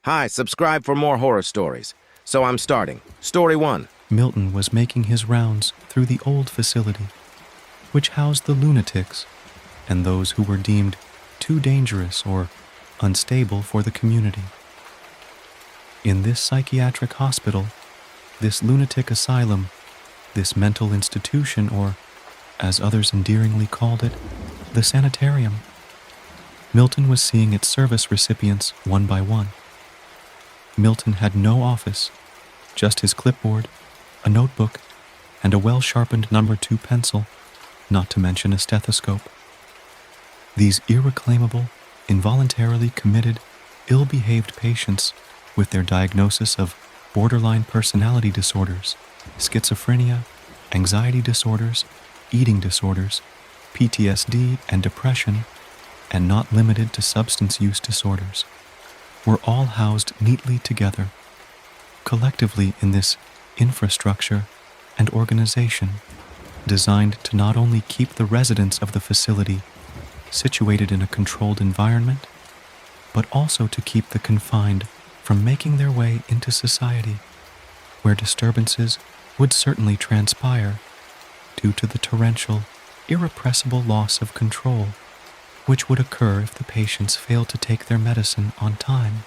Hi, subscribe for more horror stories. So I'm starting. Story 1. Milton was making his rounds through the old facility, which housed the lunatics and those who were deemed too dangerous or unstable for the community. In this psychiatric hospital, this lunatic asylum, this mental institution, or, as others endearingly called it, the sanitarium, Milton was seeing its service recipients one by one. Milton had no office, just his clipboard, a notebook, and a well-sharpened number 2 pencil, not to mention a stethoscope. These irreclaimable, involuntarily committed, ill-behaved patients with their diagnosis of borderline personality disorders, schizophrenia, anxiety disorders, eating disorders, PTSD and depression, and not limited to substance use disorders, were all housed neatly together, collectively in this infrastructure and organization designed to not only keep the residents of the facility situated in a controlled environment, but also to keep the confined from making their way into society, where disturbances would certainly transpire due to the torrential, irrepressible loss of control which would occur if the patients failed to take their medicine on time.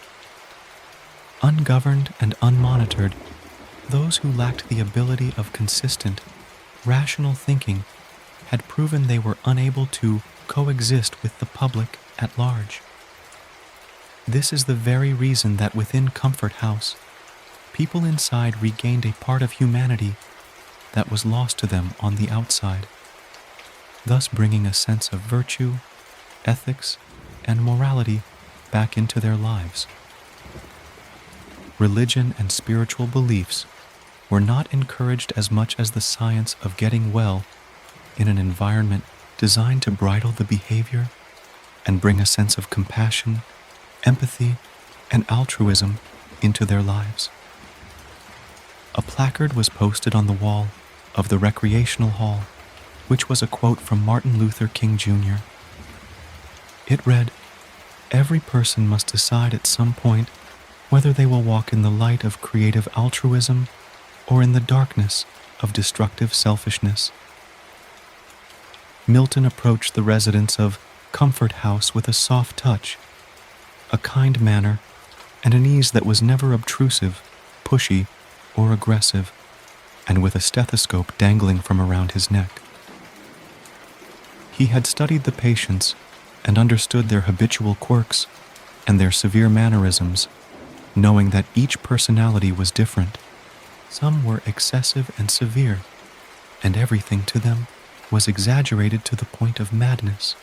Ungoverned and unmonitored, those who lacked the ability of consistent, rational thinking had proven they were unable to coexist with the public at large. This is the very reason that within Comfort House, people inside regained a part of humanity that was lost to them on the outside, thus bringing a sense of virtue, ethics, and morality back into their lives. Religion and spiritual beliefs were not encouraged as much as the science of getting well in an environment designed to bridle the behavior and bring a sense of compassion, empathy, and altruism into their lives. A placard was posted on the wall of the recreational hall, which was a quote from Martin Luther King Jr. It read, "Every person must decide at some point whether they will walk in the light of creative altruism or in the darkness of destructive selfishness." Milton approached the residents of Comfort House with a soft touch, a kind manner, and an ease that was never obtrusive, pushy, or aggressive, and with a stethoscope dangling from around his neck. He had studied the patients and understood their habitual quirks and their severe mannerisms, knowing that each personality was different. Some were excessive and severe, and everything to them was exaggerated to the point of madness.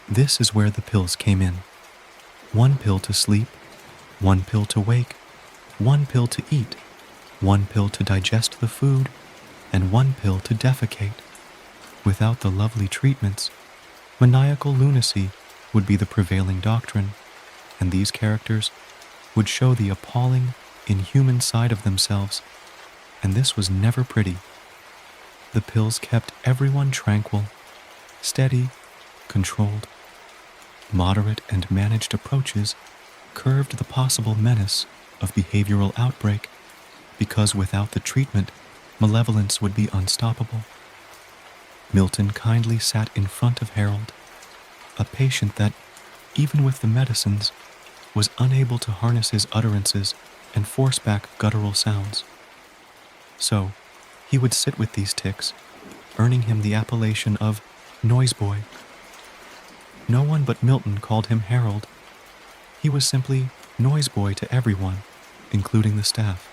This is where the pills came in. 1 pill to sleep, 1 pill to wake, 1 pill to eat, 1 pill to digest the food, and 1 pill to defecate. Without the lovely treatments, maniacal lunacy would be the prevailing doctrine, and these characters would show the appalling, inhuman side of themselves, and this was never pretty. The pills kept everyone tranquil, steady, controlled. Moderate and managed approaches curved the possible menace of behavioral outbreak, because without the treatment, malevolence would be unstoppable. Milton kindly sat in front of Harold, a patient that, even with the medicines, was unable to harness his utterances and force back guttural sounds. So, he would sit with these tics, earning him the appellation of Noise Boy. No one but Milton called him Harold. He was simply Noise Boy to everyone, including the staff.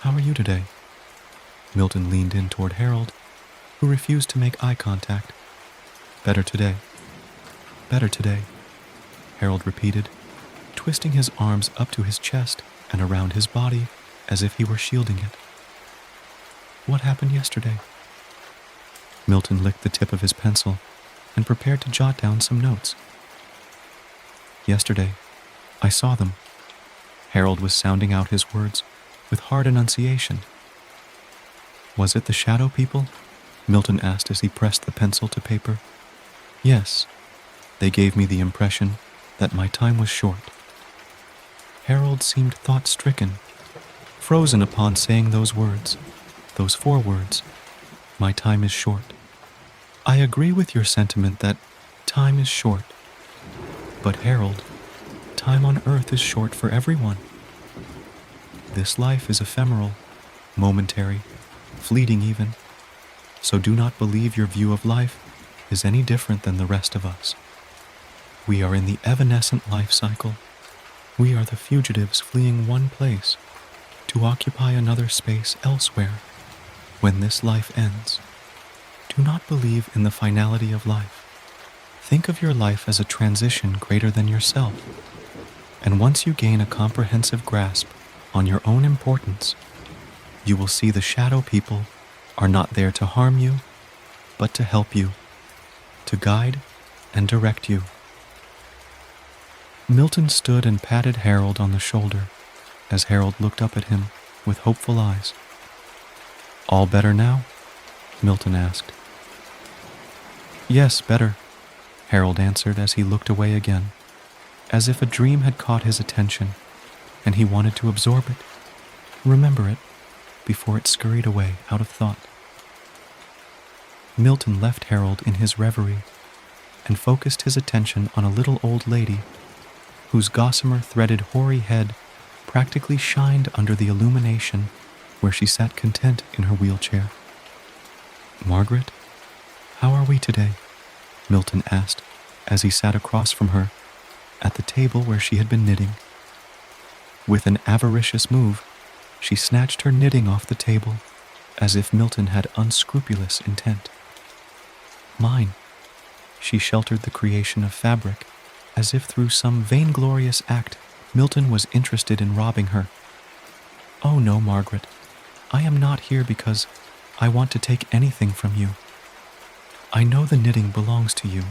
"How are you today?" Milton leaned in toward Harold, who refused to make eye contact. "Better today. Better today," Harold repeated, twisting his arms up to his chest and around his body as if he were shielding it. "What happened yesterday?" Milton licked the tip of his pencil and prepared to jot down some notes. "Yesterday, I saw them." Harold was sounding out his words with hard enunciation. "Was it the shadow people?" Milton asked as he pressed the pencil to paper. "Yes, they gave me the impression that my time was short." Harold seemed thought-stricken, frozen upon saying those words, those 4 words, "My time is short." I agree with your sentiment that time is short. But Harold, time on earth is short for everyone. This life is ephemeral, momentary, fleeting even. So do not believe your view of life is any different than the rest of us. We are in the evanescent life cycle. We are the fugitives fleeing one place to occupy another space elsewhere when this life ends. Do not believe in the finality of life. Think of your life as a transition greater than yourself. And once you gain a comprehensive grasp on your own importance, you will see the shadow people are not there to harm you, but to help you, to guide and direct you. Milton stood and patted Harold on the shoulder as Harold looked up at him with hopeful eyes. "All better now?" Milton asked. "Yes, better," Harold answered as he looked away again, as if a dream had caught his attention and he wanted to absorb it, remember it, before it scurried away out of thought. Milton left Harold in his reverie and focused his attention on a little old lady whose gossamer threaded hoary head practically shined under the illumination where she sat content in her wheelchair. "Margaret, how are we today?" Milton asked as he sat across from her at the table where she had been knitting. With an avaricious move, she snatched her knitting off the table as if Milton had unscrupulous intent. "Mine." She sheltered the creation of fabric as if through some vainglorious act Milton was interested in robbing her. "Oh no, Margaret, I am not here because I want to take anything from you. I know the knitting belongs to you.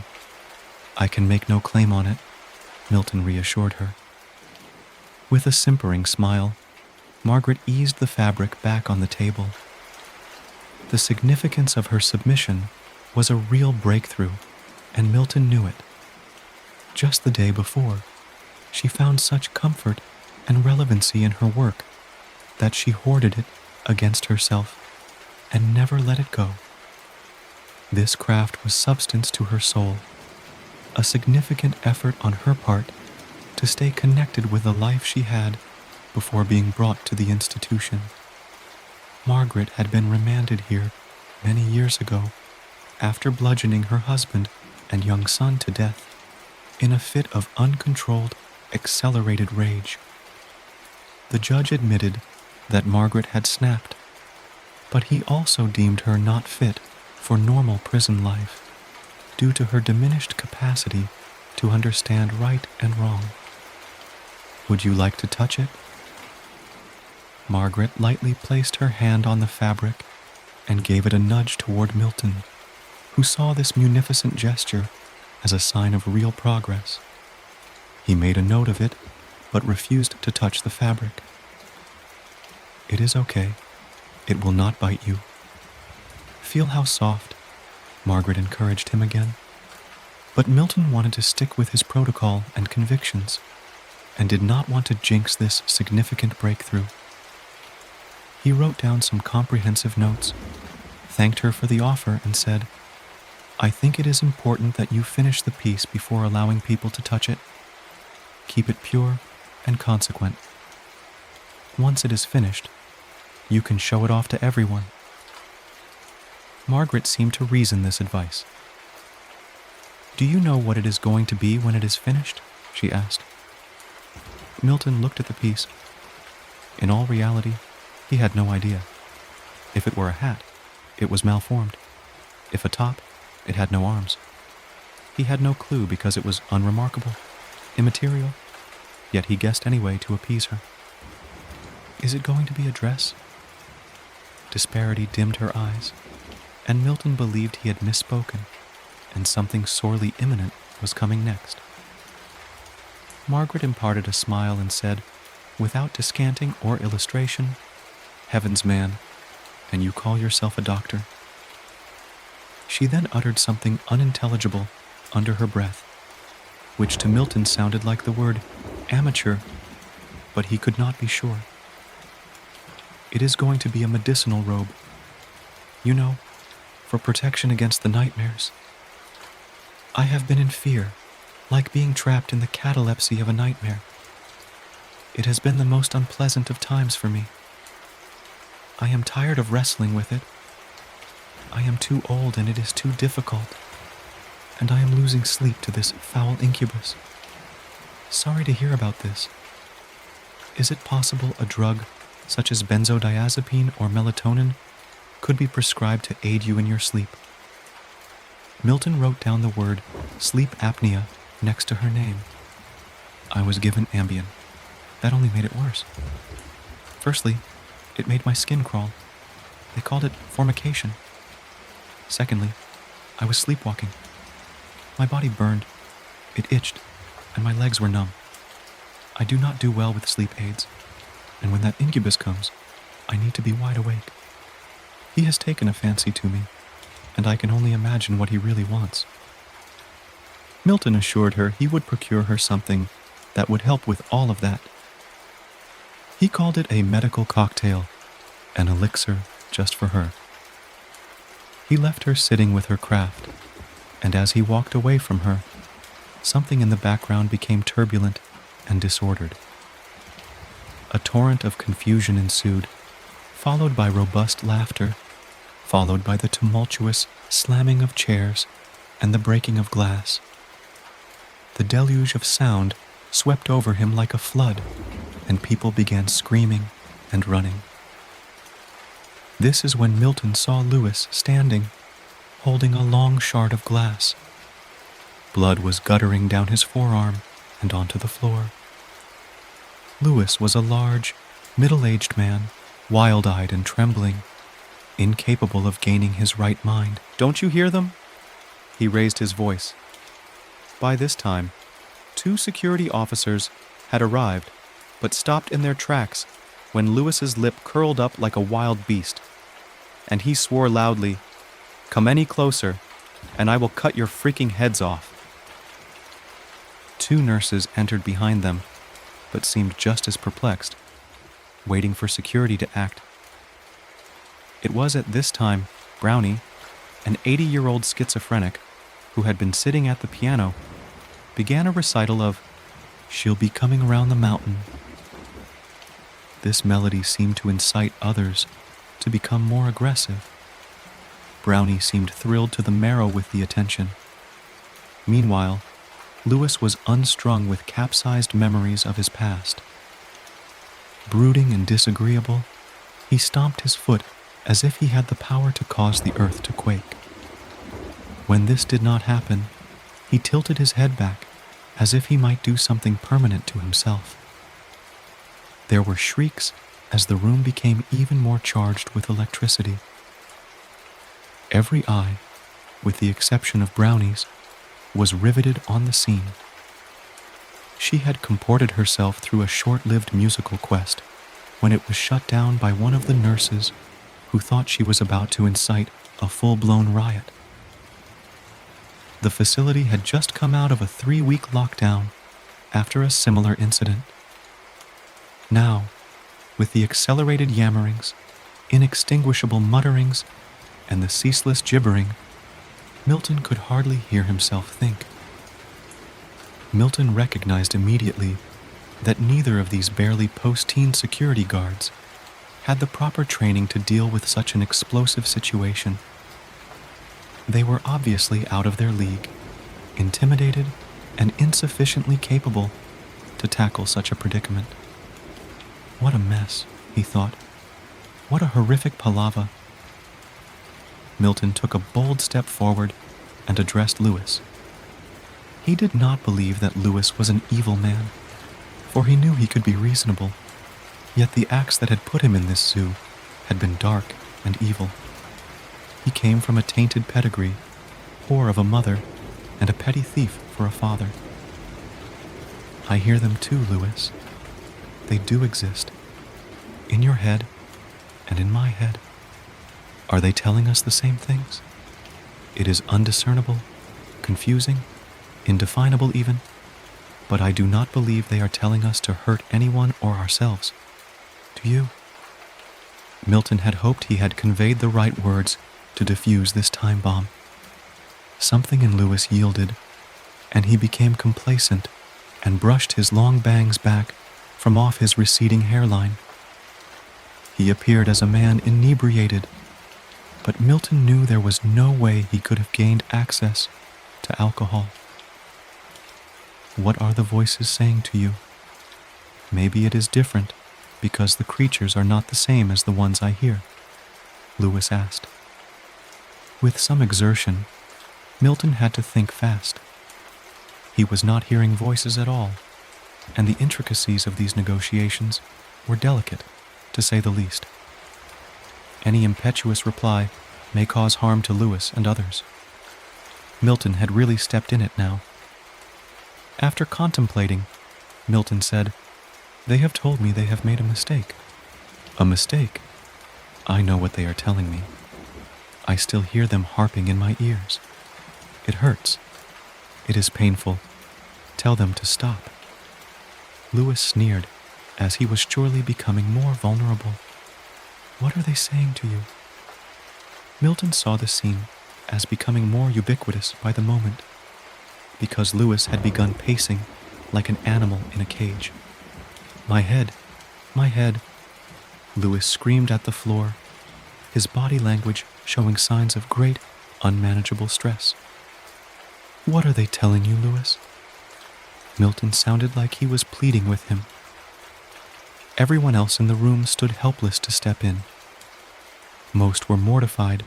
I can make no claim on it," Milton reassured her. With a simpering smile, Margaret eased the fabric back on the table. The significance of her submission was a real breakthrough, and Milton knew it. Just the day before, she found such comfort and relevancy in her work that she hoarded it against herself and never let it go. This craft was substance to her soul, a significant effort on her part to stay connected with the life she had before being brought to the institution. Margaret had been remanded here many years ago after bludgeoning her husband and young son to death in a fit of uncontrolled, accelerated rage. The judge admitted that Margaret had snapped, but he also deemed her not fit for normal prison life due to her diminished capacity to understand right and wrong. "Would you like to touch it?" Margaret lightly placed her hand on the fabric and gave it a nudge toward Milton, who saw this munificent gesture as a sign of real progress. He made a note of it, but refused to touch the fabric. "It is okay. It will not bite you. Feel how soft," Margaret encouraged him again. But Milton wanted to stick with his protocol and convictions, and did not want to jinx this significant breakthrough. He wrote down some comprehensive notes, thanked her for the offer, and said, "I think it is important that you finish the piece before allowing people to touch it. Keep it pure and consequent. Once it is finished, you can show it off to everyone." Margaret seemed to reason this advice. "Do you know what it is going to be when it is finished?" she asked. Milton looked at the piece. In all reality, he had no idea. If it were a hat, it was malformed. If a top, it had no arms. He had no clue because it was unremarkable, immaterial, yet he guessed anyway to appease her. "Is it going to be a dress?" Disparity dimmed her eyes, and Milton believed he had misspoken, and something sorely imminent was coming next. Margaret imparted a smile and said, without descanting or illustration, "Heavens, man, and you call yourself a doctor." She then uttered something unintelligible under her breath, which to Milton sounded like the word amateur. but he could not be sure. It is going to be a medicinal robe. You know, for protection against the nightmares. I have been in fear, like being trapped in the catalepsy of a nightmare. It has been the most unpleasant of times for me. I am tired of wrestling with it. I am too old and it is too difficult, and I am losing sleep to this foul incubus. Sorry to hear about this. Is it possible a drug, such as benzodiazepine or melatonin, could be prescribed to aid you in your sleep? Milton wrote down the word sleep apnea next to her name. I was given Ambien. That only made it worse. Firstly, it made my skin crawl. They called it formication. Secondly, I was sleepwalking. My body burned, it itched, and my legs were numb. I do not do well with sleep aids, and when that incubus comes, I need to be wide awake. He has taken a fancy to me, and I can only imagine what he really wants. Milton assured her he would procure her something that would help with all of that. He called it a medical cocktail, an elixir just for her. He left her sitting with her craft, and as he walked away from her, something in the background became turbulent and disordered. A torrent of confusion ensued, followed by robust laughter, followed by the tumultuous slamming of chairs and the breaking of glass. The deluge of sound swept over him like a flood, and people began screaming and running. This is when Milton saw Lewis standing, holding a long shard of glass. Blood was guttering down his forearm and onto the floor. Lewis was a large, middle-aged man, wild-eyed and trembling, incapable of gaining his right mind. "Don't you hear them?" He raised his voice. By this time, 2 security officers had arrived, but stopped in their tracks when Lewis's lip curled up like a wild beast, and he swore loudly, "Come any closer, and I will cut your freaking heads off." 2 nurses entered behind them, but seemed just as perplexed, waiting for security to act. It was at this time Brownie, an 80-year-old schizophrenic who had been sitting at the piano, began a recital of "She'll Be Coming Around the Mountain." This melody seemed to incite others to become more aggressive. Brownie seemed thrilled to the marrow with the attention. Meanwhile, Lewis was unstrung with capsized memories of his past. Brooding and disagreeable, he stomped his foot as if he had the power to cause the earth to quake. When this did not happen, he tilted his head back as if he might do something permanent to himself. There were shrieks as the room became even more charged with electricity. Every eye, with the exception of Brownie's, was riveted on the scene. She had comported herself through a short-lived musical quest when it was shut down by one of the nurses who thought she was about to incite a full-blown riot. The facility had just come out of a 3-week lockdown after a similar incident. Now, with the accelerated yammerings, inextinguishable mutterings, and the ceaseless gibbering, Milton could hardly hear himself think. Milton recognized immediately that neither of these barely post-teen security guards had the proper training to deal with such an explosive situation. They were obviously out of their league, intimidated and insufficiently capable to tackle such a predicament. What a mess, he thought. What a horrific palaver. Milton took a bold step forward and addressed Lewis. He did not believe that Lewis was an evil man, for he knew he could be reasonable, yet the acts that had put him in this zoo had been dark and evil. He came from a tainted pedigree, poor of a mother, and a petty thief for a father. I hear them too, Lewis. They do exist. In your head and in my head. Are they telling us the same things? It is undiscernible, confusing, indefinable even, but I do not believe they are telling us to hurt anyone or ourselves. Do you? Milton had hoped he had conveyed the right words to defuse this time bomb. Something in Lewis yielded, and he became complacent and brushed his long bangs back from off his receding hairline. He appeared as a man inebriated, but Milton knew there was no way he could have gained access to alcohol. What are the voices saying to you? Maybe it is different because the creatures are not the same as the ones I hear, Lewis asked. With some exertion, Milton had to think fast. He was not hearing voices at all, and the intricacies of these negotiations were delicate, to say the least. Any impetuous reply may cause harm to Lewis and others. Milton had really stepped in it now. After contemplating, Milton said, "They have told me they have made a mistake." "A mistake?" "I know what they are telling me. I still hear them harping in my ears. It hurts. It is painful. Tell them to stop." Lewis sneered, as he was surely becoming more vulnerable. "What are they saying to you?" Milton saw the scene as becoming more ubiquitous by the moment, because Lewis had begun pacing like an animal in a cage. My head, Lewis screamed at the floor, his body language showing signs of great, unmanageable stress. "What are they telling you, Lewis?" Milton sounded like he was pleading with him. Everyone else in the room stood helpless to step in. Most were mortified,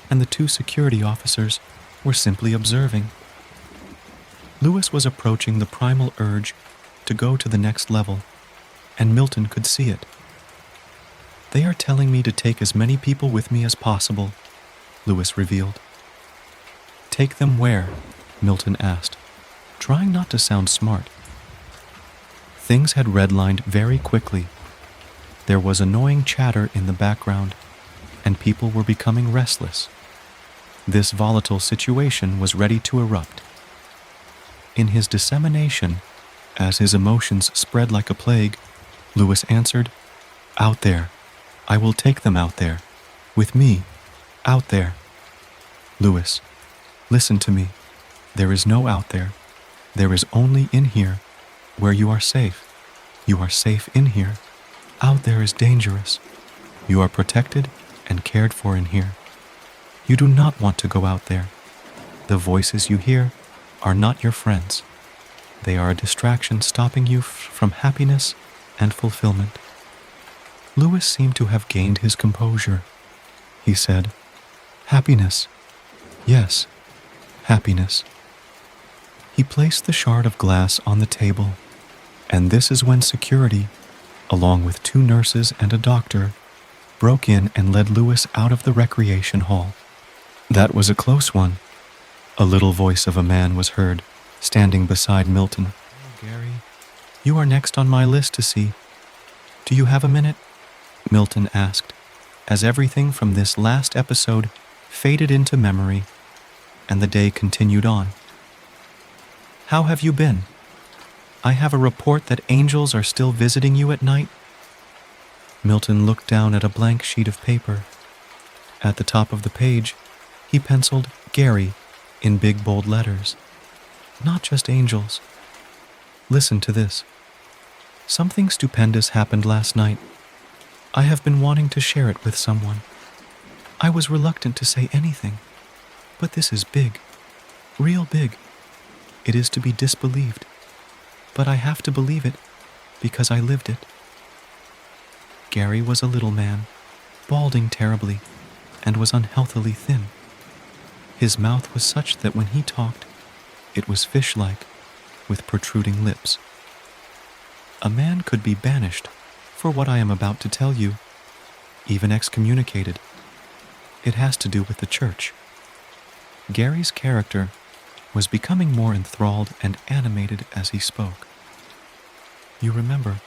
and the two security officers were simply observing. Lewis was approaching the primal urge to go to the next level, and Milton could see it. "They are telling me to take as many people with me as possible," Lewis revealed. "Take them where?" Milton asked, trying not to sound smart. Things had redlined very quickly. There was annoying chatter in the background, and people were becoming restless. This volatile situation was ready to erupt. In his dissemination, as his emotions spread like a plague, Lewis answered, "Out there. I will take them out there. With me. Out there." "Lewis, listen to me. There is no out there. There is only in here, where you are safe. You are safe in here. Out there is dangerous. You are protected and cared for in here. You do not want to go out there. The voices you hear are not your friends. They are a distraction stopping you from happiness and fulfillment." Lewis seemed to have gained his composure. He said, "Happiness. Yes, happiness." He placed the shard of glass on the table, and this is when security, along with 2 nurses and a doctor, broke in and led Lewis out of the recreation hall. "That was a close one," a little voice of a man was heard, standing beside Milton. "Oh, Gary, you are next on my list to see. Do you have a minute?" Milton asked, as everything from this last episode faded into memory, and the day continued on. "How have you been? I have a report that angels are still visiting you at night." Milton looked down at a blank sheet of paper. At the top of the page, he penciled "Gary" in big bold letters. "Not just angels. Listen to this. Something stupendous happened last night. I have been wanting to share it with someone. I was reluctant to say anything, but this is big, real big. It is to be disbelieved, but I have to believe it because I lived it." Gary was a little man, balding terribly, and was unhealthily thin. His mouth was such that when he talked, it was fish-like, with protruding lips. A man could be banished for what I am about to tell you, even excommunicated. It has to do with the church. Gary's character was becoming more enthralled and animated as he spoke. "You remember,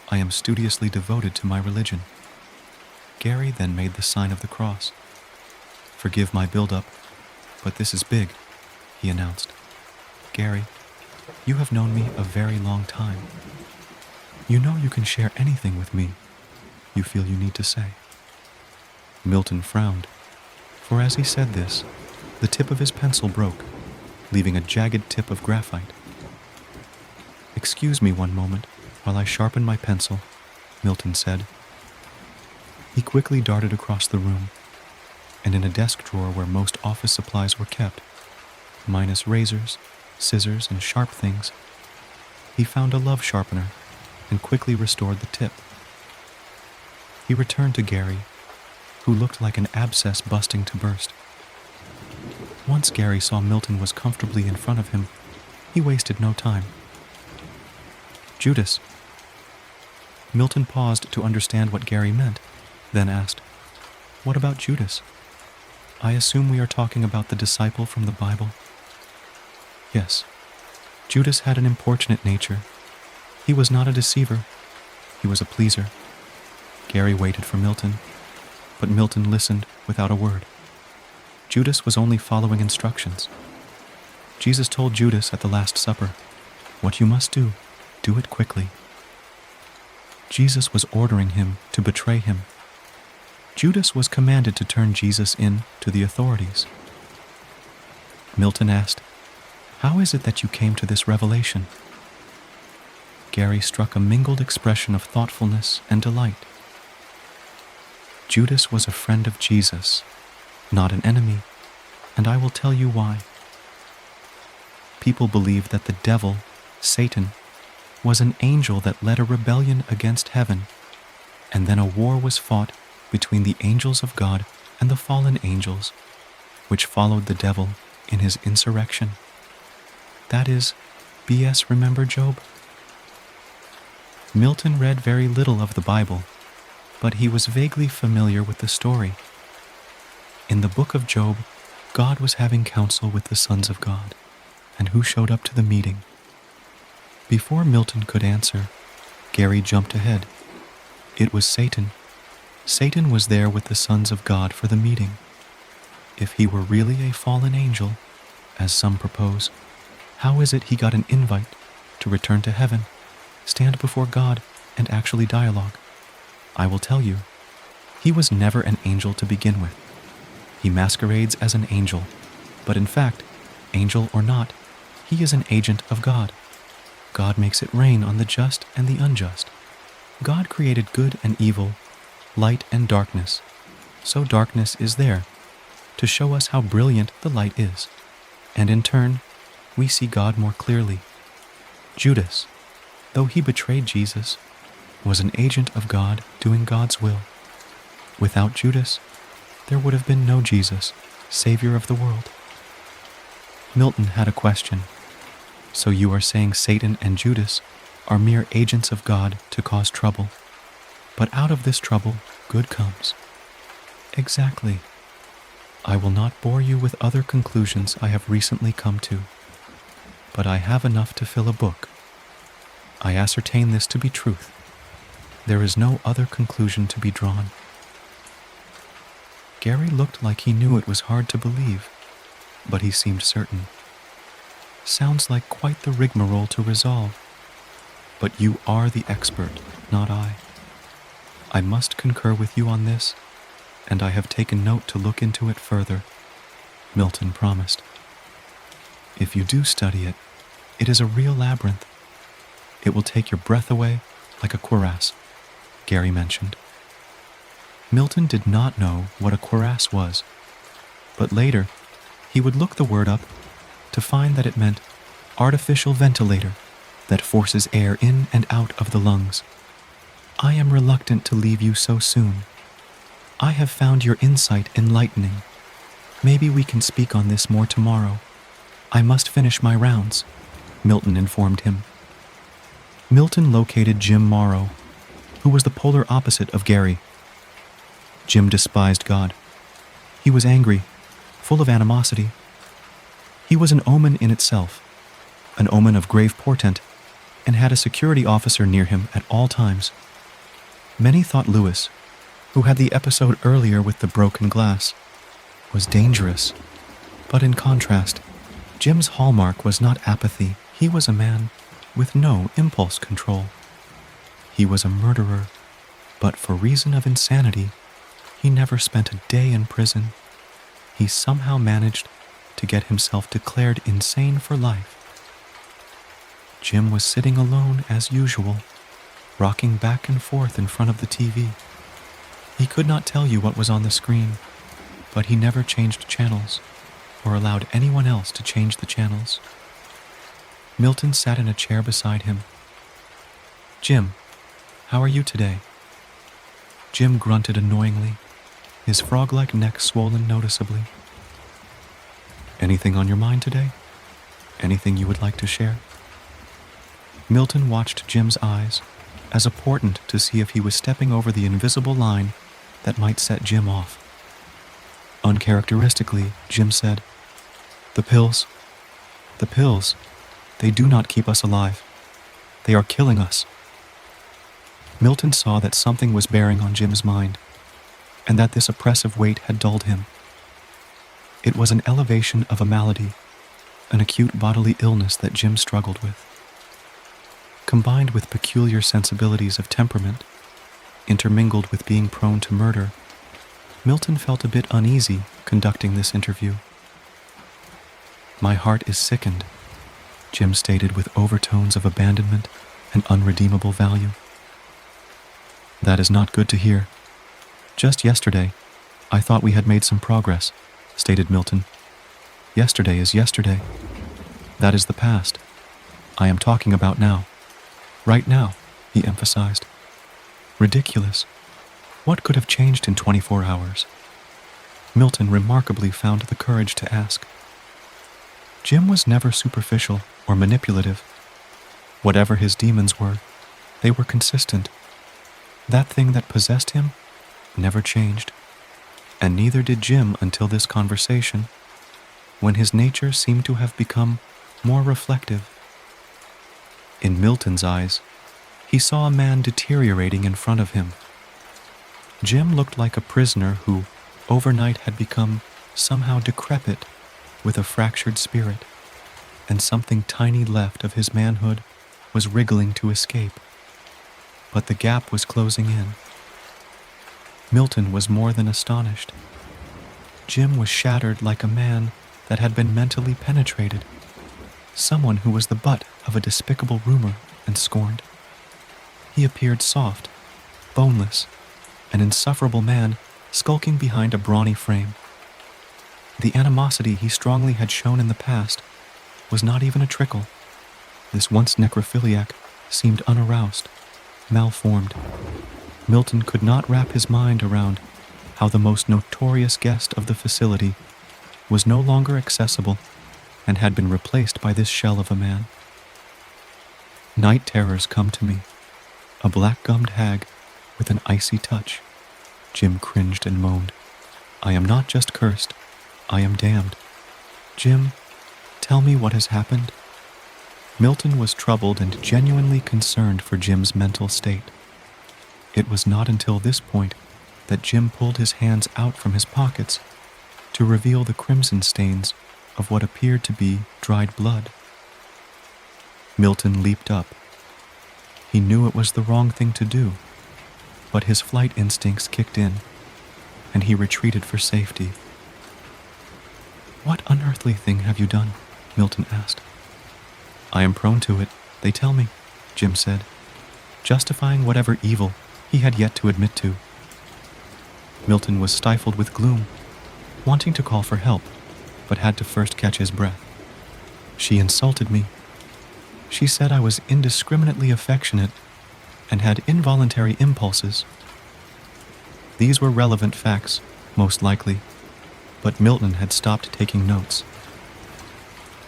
I am studiously devoted to my religion." Gary then made the sign of the cross. "Forgive my build-up, but this is big," he announced. "Gary, You have known me a very long time. You know you can share anything with me you feel you need to say." Milton frowned, for as he said this, the tip of his pencil broke, leaving a jagged tip of graphite. "Excuse me one moment while I sharpen my pencil," Milton said. He quickly darted across the room, and in a desk drawer where most office supplies were kept, minus razors, scissors, and sharp things, he found a love sharpener and quickly restored the tip. He returned to Gary, who looked like an abscess busting to burst. Once Gary saw Milton was comfortably in front of him, he wasted no time. "Judas." Milton paused to understand what Gary meant, then asked, "What about Judas? I assume we are talking about the disciple from the Bible?" "Yes. Judas had an importunate nature. He was not a deceiver. He was a pleaser." Gary waited for Milton, but Milton listened without a word. Judas was only following instructions. Jesus told Judas at the Last Supper, "What you must do, do it quickly." Jesus was ordering him to betray him. Judas was commanded to turn Jesus in to the authorities. Milton asked, "How is it that you came to this revelation?" Gary struck a mingled expression of thoughtfulness and delight. Judas was a friend of Jesus, not an enemy, and I will tell you why. People believe that the devil, Satan, was an angel that led a rebellion against heaven, and then a war was fought between the angels of God and the fallen angels, which followed the devil in his insurrection. That is, B.S. Remember Job? Milton read very little of the Bible, but he was vaguely familiar with the story. In the book of Job, God was having counsel with the sons of God, and who showed up to the meeting? Before Milton could answer, Gary jumped ahead. It was Satan. Satan was there with the sons of God for the meeting. If he were really a fallen angel, as some propose, how is it he got an invite to return to heaven, stand before God, and actually dialogue? I will tell you, he was never an angel to begin with. He masquerades as an angel, but in fact, angel or not, he is an agent of God. God makes it rain on the just and the unjust. God created good and evil, light and darkness. So darkness is there to show us how brilliant the light is. And in turn, we see God more clearly. Judas, though he betrayed Jesus, was an agent of God doing God's will. Without Judas, there would have been no Jesus, Savior of the world. Milton had a question. So you are saying Satan and Judas are mere agents of God to cause trouble, but out of this trouble, good comes. Exactly. I will not bore you with other conclusions I have recently come to, but I have enough to fill a book. I ascertain this to be truth. There is no other conclusion to be drawn. Gary looked like he knew it was hard to believe, but he seemed certain. Sounds like quite the rigmarole to resolve. But you are the expert, not I. I must concur with you on this, and I have taken note to look into it further, Milton promised. If you do study it, it is a real labyrinth. It will take your breath away like a cuirass, Gary mentioned. Milton did not know what a cuirass was, but later he would look the word up to find that it meant artificial ventilator that forces air in and out of the lungs. I am reluctant to leave you so soon. I have found your insight enlightening. Maybe we can speak on this more tomorrow. I must finish my rounds, Milton informed him. Milton located Jim Morrow, who was the polar opposite of Gary. Jim despised God. He was angry, full of animosity. He was an omen in itself, an omen of grave portent, and had a security officer near him at all times. Many thought Lewis, who had the episode earlier with the broken glass, was dangerous. But in contrast, Jim's hallmark was not apathy, He was a man with no impulse control. He was a murderer, but for reason of insanity, he never spent a day in prison. He somehow managed to get himself declared insane for life. Jim was sitting alone as usual, rocking back and forth in front of the TV. He could not tell you what was on the screen, but he never changed channels or allowed anyone else to change the channels. Milton sat in a chair beside him. "Jim, how are you today?" Jim grunted annoyingly, his frog-like neck swollen noticeably. "Anything on your mind today? Anything you would like to share?" Milton watched Jim's eyes as a portent to see if he was stepping over the invisible line that might set Jim off. Uncharacteristically, Jim said, The pills, they do not keep us alive. They are killing us." Milton saw that something was bearing on Jim's mind, and that this oppressive weight had dulled him. It was an elevation of a malady, an acute bodily illness that Jim struggled with. Combined with peculiar sensibilities of temperament, intermingled with being prone to murder, Milton felt a bit uneasy conducting this interview. "My heart is sickened," Jim stated with overtones of abandonment and unredeemable value. "That is not good to hear. Just yesterday, I thought we had made some progress," stated Milton. "Yesterday is yesterday. That is the past. I am talking about now. Right now," he emphasized. "Ridiculous. What could have changed in 24 hours?" Milton remarkably found the courage to ask. Jim was never superficial or manipulative. Whatever his demons were, they were consistent. That thing that possessed him never changed, and neither did Jim until this conversation, when his nature seemed to have become more reflective. In Milton's eyes, he saw a man deteriorating in front of him. Jim looked like a prisoner who, overnight, had become somehow decrepit with a fractured spirit, and something tiny left of his manhood was wriggling to escape. But the gap was closing in. Milton was more than astonished. Jim was shattered like a man that had been mentally penetrated, someone who was the butt of a despicable rumor and scorned. He appeared soft, boneless, an insufferable man skulking behind a brawny frame. The animosity he strongly had shown in the past was not even a trickle. This once necrophiliac seemed unaroused, malformed. Milton could not wrap his mind around how the most notorious guest of the facility was no longer accessible and had been replaced by this shell of a man. Night terrors come to me, a black-gummed hag with an icy touch. Jim cringed and moaned. "I am not just cursed, I am damned. Jim, tell me what has happened." Milton was troubled and genuinely concerned for Jim's mental state. It was not until this point that Jim pulled his hands out from his pockets to reveal the crimson stains of what appeared to be dried blood. Milton leaped up. He knew it was the wrong thing to do, but his flight instincts kicked in, and he retreated for safety. "What unearthly thing have you done?" Milton asked. "I am prone to it, they tell me," Jim said, justifying whatever evil he had yet to admit to. Milton was stifled with gloom, wanting to call for help, but had to first catch his breath. "She insulted me. She said I was indiscriminately affectionate and had involuntary impulses." These were relevant facts, most likely, but Milton had stopped taking notes.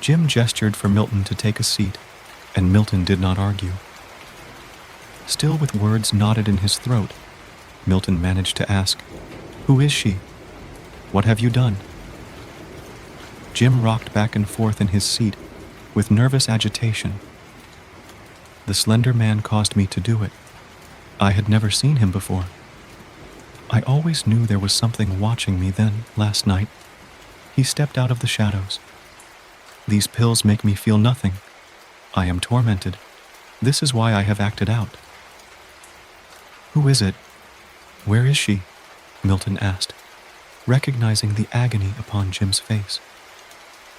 Jim gestured for Milton to take a seat, and Milton did not argue. Still with words knotted in his throat, Milton managed to ask, "Who is she? What have you done?" Jim rocked back and forth in his seat with nervous agitation. "The slender man caused me to do it. I had never seen him before. I always knew there was something watching me then, last night. He stepped out of the shadows. These pills make me feel nothing. I am tormented. This is why I have acted out." "Who is it? Where is she?" Milton asked, recognizing the agony upon Jim's face.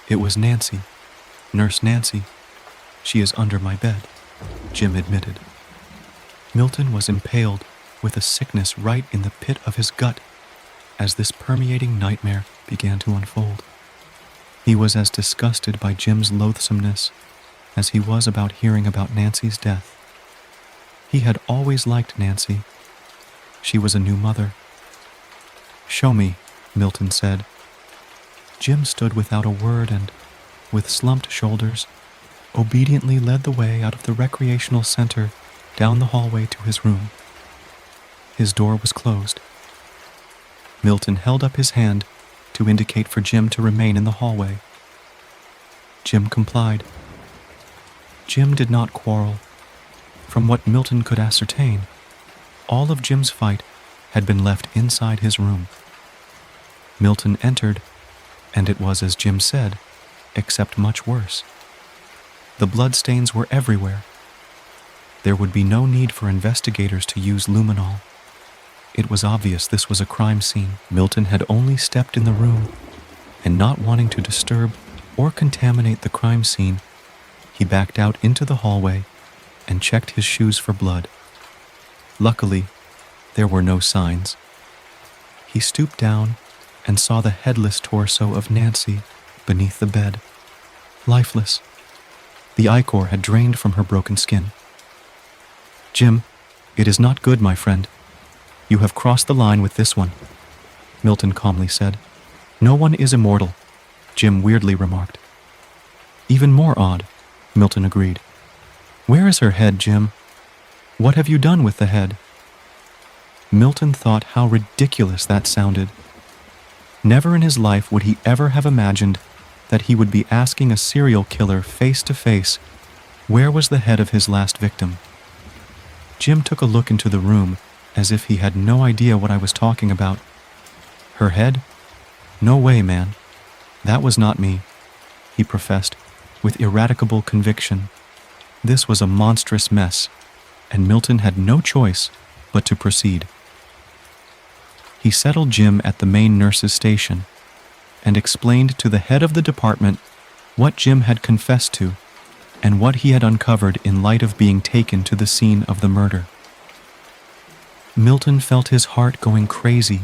"It was Nancy, Nurse Nancy. She is under my bed," Jim admitted. Milton was impaled with a sickness right in the pit of his gut as this permeating nightmare began to unfold. He was as disgusted by Jim's loathsomeness as he was about hearing about Nancy's death. He had always liked Nancy. She was a new mother. "Show me," Milton said. Jim stood without a word and, with slumped shoulders, obediently led the way out of the recreational center down the hallway to his room. His door was closed. Milton held up his hand to indicate for Jim to remain in the hallway. Jim complied. Jim did not quarrel. From what Milton could ascertain, all of Jim's fight had been left inside his room. Milton entered, and it was as Jim said, except much worse. The bloodstains were everywhere. There would be no need for investigators to use luminol. It was obvious this was a crime scene. Milton had only stepped in the room, and not wanting to disturb or contaminate the crime scene, he backed out into the hallway and checked his shoes for blood. Luckily, there were no signs. He stooped down and saw the headless torso of Nancy beneath the bed, lifeless. The ichor had drained from her broken skin. "Jim, it is not good, my friend. You have crossed the line with this one," Milton calmly said. "No one is immortal," Jim weirdly remarked. "Even more odd," Milton agreed. "Where is her head, Jim? What have you done with the head?" Milton thought how ridiculous that sounded. Never in his life would he ever have imagined that he would be asking a serial killer face to face where was the head of his last victim. Jim took a look into the room as if he had no idea what I was talking about. "Her head? No way, man. That was not me," he professed with ineradicable conviction. This was a monstrous mess, and Milton had no choice but to proceed. He settled Jim at the main nurse's station and explained to the head of the department what Jim had confessed to and what he had uncovered in light of being taken to the scene of the murder. Milton felt his heart going crazy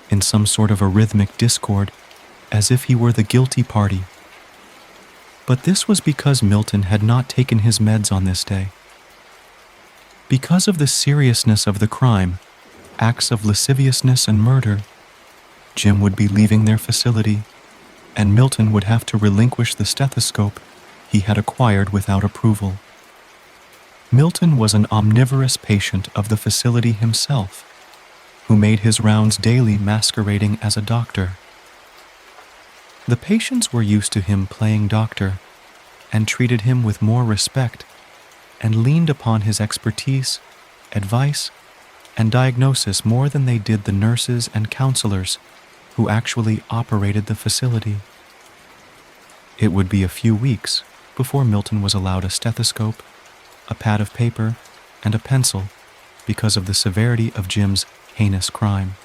in some sort of a rhythmic discord, as if he were the guilty party. But this was because Milton had not taken his meds on this day. Because of the seriousness of the crime, acts of lasciviousness and murder, Jim would be leaving their facility, and Milton would have to relinquish the stethoscope he had acquired without approval. Milton was an omnivorous patient of the facility himself, who made his rounds daily masquerading as a doctor. The patients were used to him playing doctor and treated him with more respect and leaned upon his expertise, advice, and diagnosis more than they did the nurses and counselors who actually operated the facility. It would be a few weeks before Milton was allowed a stethoscope, a pad of paper, and a pencil because of the severity of Jim's heinous crime.